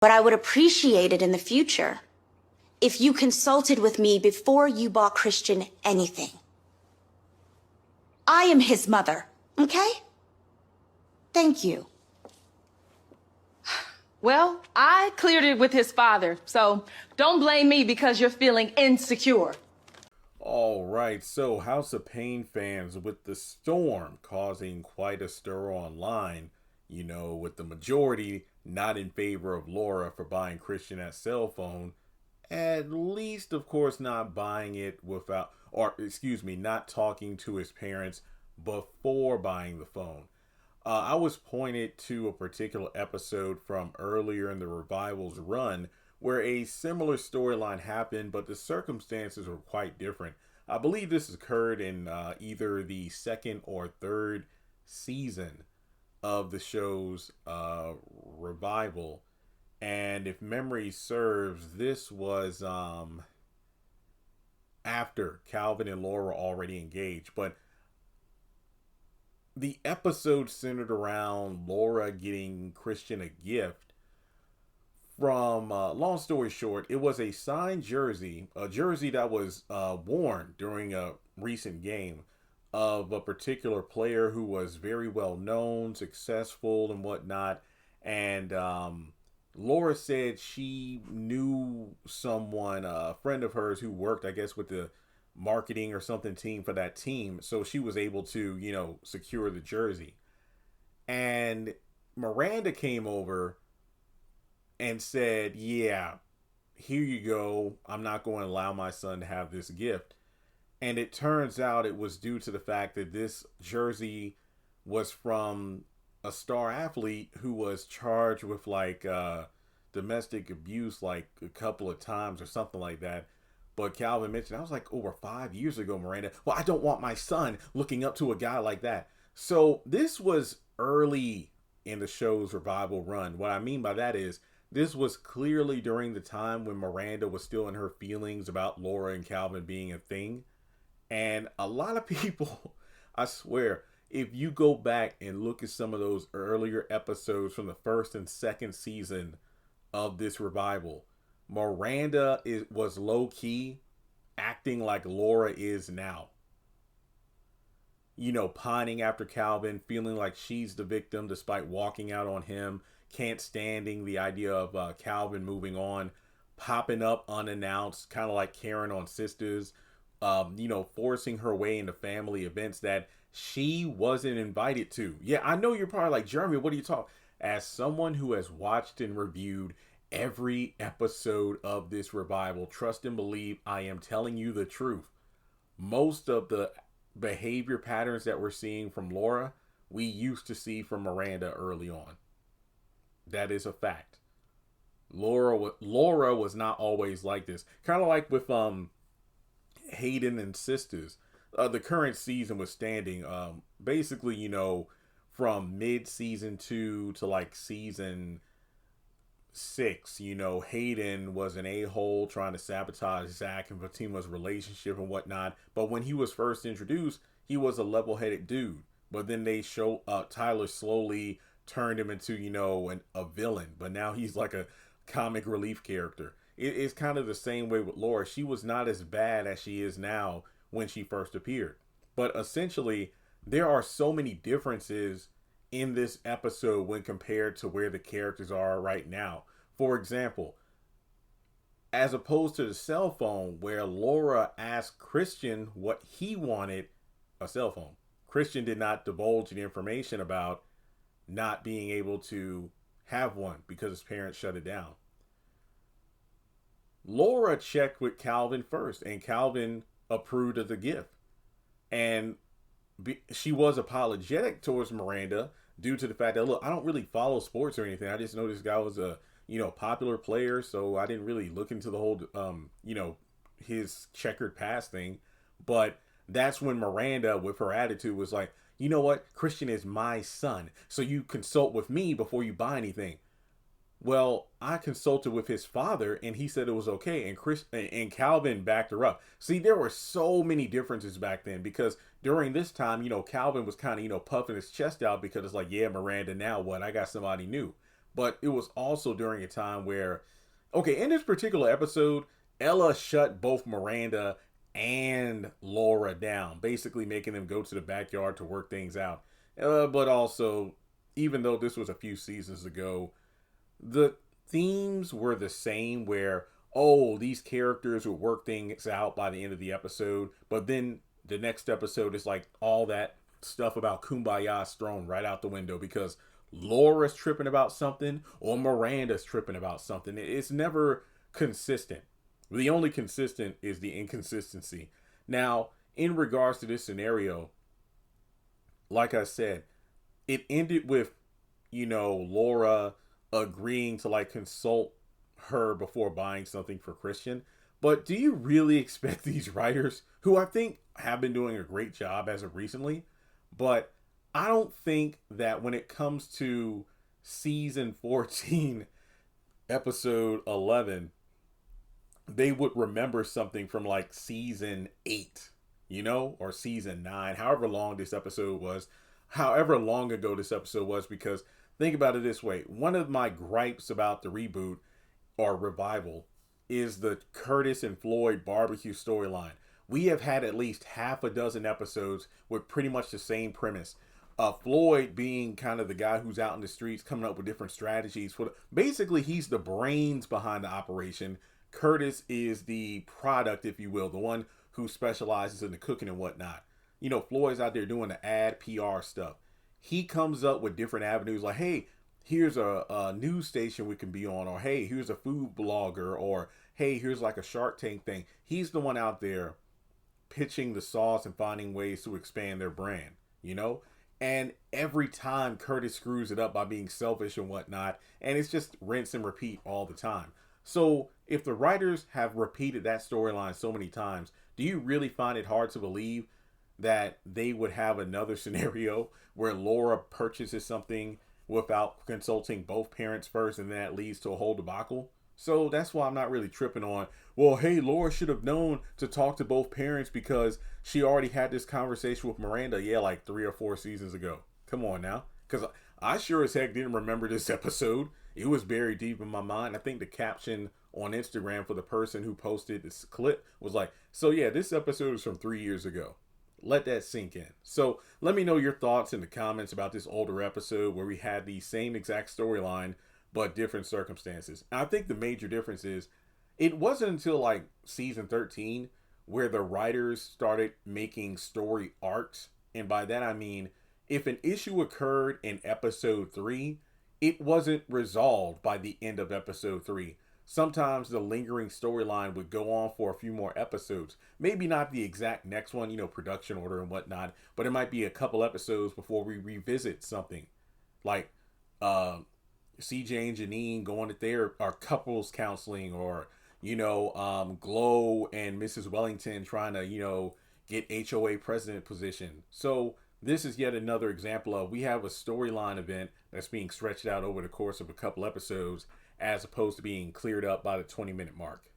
but I would appreciate it in the future if you consulted with me before you bought Christian anything. I am his mother, okay? Thank you. Well, I cleared it with his father, so don't blame me because you're feeling insecure. All right, so House of Payne fans, with the storm causing quite a stir online, with the majority not in favor of Laura for buying Christian that cell phone, at least, of course, not buying it without, or excuse me, not talking to his parents before buying the phone. I was pointed to a particular episode from earlier in the revival's run where a similar storyline happened, but the circumstances were quite different. I believe this occurred in either the second or third season of the show's revival. And if memory serves, this was after Calvin and Laura were already engaged. But the episode centered around Laura getting Christian a gift from, long story short, it was a signed jersey, a jersey that was worn during a recent game of a particular player who was very well known, successful, and whatnot. And Laura said she knew someone, a friend of hers who worked, I guess, with the marketing or something team for that team. So she was able to, secure the jersey. And Miranda came over and said, yeah, here you go. I'm not going to allow my son to have this gift. And it turns out it was due to the fact that this jersey was from a star athlete who was charged with domestic abuse like a couple of times or something like that. But Calvin mentioned, I was like, over 5 years ago, Miranda. Well, I don't want my son looking up to a guy like that. So this was early in the show's revival run. What I mean by that is this was clearly during the time when Miranda was still in her feelings about Laura and Calvin being a thing. And a lot of people, I swear, if you go back and look at some of those earlier episodes from the first and second season of this revival, Miranda was low-key acting like Laura is now. Pining after Calvin, feeling like she's the victim despite walking out on him, can't standing the idea of Calvin moving on, popping up unannounced, kind of like Karen on Sisters, forcing her way into family events that she wasn't invited to. Yeah, I know you're probably like, Jeremy, what are you talking? As someone who has watched and reviewed every episode of this revival, trust and believe I am telling you the truth. Most of the behavior patterns that we're seeing from Laura, we used to see from Miranda early on. That is a fact. Laura was not always like this. Kind of like with Hayden and Sisters. The current season was standing. Basically, from mid-season 2 to like season 6, Hayden was an a-hole trying to sabotage Zach and Fatima's relationship and whatnot. But when he was first introduced, he was a level-headed dude. But then they show Tyler slowly turned him into, a villain. But now he's like a comic relief character. It's kind of the same way with Laura. She was not as bad as she is now when she first appeared. But essentially, there are so many differences in this episode when compared to where the characters are right now. For example, as opposed to the cell phone where Laura asked Christian what he wanted, a cell phone. Christian did not divulge the information about not being able to have one because his parents shut it down. Laura checked with Calvin first, and Calvin approved of the gift. And she was apologetic towards Miranda due to the fact that, look, I don't really follow sports or anything. I just know this guy was a, popular player, so I didn't really look into the whole, his checkered past thing. But that's when Miranda, with her attitude, was like, you know what? Christian is my son, so you consult with me before you buy anything. Well, I consulted with his father, and he said it was okay, and Calvin backed her up. See, there were so many differences back then, because during this time, Calvin was kind of, puffing his chest out because it's like, yeah, Miranda, now what? I got somebody new. but it was also during a time where, okay, in this particular episode, Ella shut both Miranda and Laura down, basically making them go to the backyard to work things out. But also, even though this was a few seasons ago, the themes were the same where, oh, these characters would work things out by the end of the episode, but then the next episode is like all that stuff about kumbaya is thrown right out the window because Laura's tripping about something or Miranda's tripping about something. It's never consistent. The only consistent is the inconsistency. Now, in regards to this scenario, like I said, it ended with, Laura agreeing to like consult her before buying something for Christian. But do you really expect these writers, who I think have been doing a great job as of recently, but I don't think that when it comes to season 14, episode 11, they would remember something from like season 8, or season 9, however long this episode was, however long ago this episode was, because think about it this way. One of my gripes about the reboot or revival is the Curtis and Floyd barbecue storyline. We have had at least half a dozen episodes with pretty much the same premise. Floyd being kind of the guy who's out in the streets coming up with different strategies. Basically, he's the brains behind the operation. Curtis is the product, if you will, the one who specializes in the cooking and whatnot. Floyd's out there doing the ad PR stuff. He comes up with different avenues like, hey, here's a news station we can be on, or hey, here's a food blogger, or hey, here's like a Shark Tank thing. He's the one out there pitching the sauce and finding ways to expand their brand, And every time Curtis screws it up by being selfish and whatnot, and it's just rinse and repeat all the time. So if the writers have repeated that storyline so many times, do you really find it hard to believe that they would have another scenario where Laura purchases something without consulting both parents first, and that leads to a whole debacle? So that's why I'm not really tripping on, well, hey, Laura should have known to talk to both parents because she already had this conversation with Miranda, like 3 or 4 seasons ago. Come on now. Because I sure as heck didn't remember this episode. It was buried deep in my mind. I think the caption on Instagram for the person who posted this clip was like, so yeah, this episode is from 3 years ago. Let that sink in. So let me know your thoughts in the comments about this older episode where we had the same exact storyline but different circumstances. And I think the major difference is it wasn't until like season 13 where the writers started making story arcs. And by that I mean, if an issue occurred in episode 3, it wasn't resolved by the end of episode 3. Sometimes the lingering storyline would go on for a few more episodes. Maybe not the exact next one, production order and whatnot, but it might be a couple episodes before we revisit something. Like CJ and Janine going to their couples counseling, or Glow and Mrs. Wellington trying to get HOA president position. So this is yet another example of, we have a storyline event that's being stretched out over the course of a couple episodes as opposed to being cleared up by the 20-minute mark.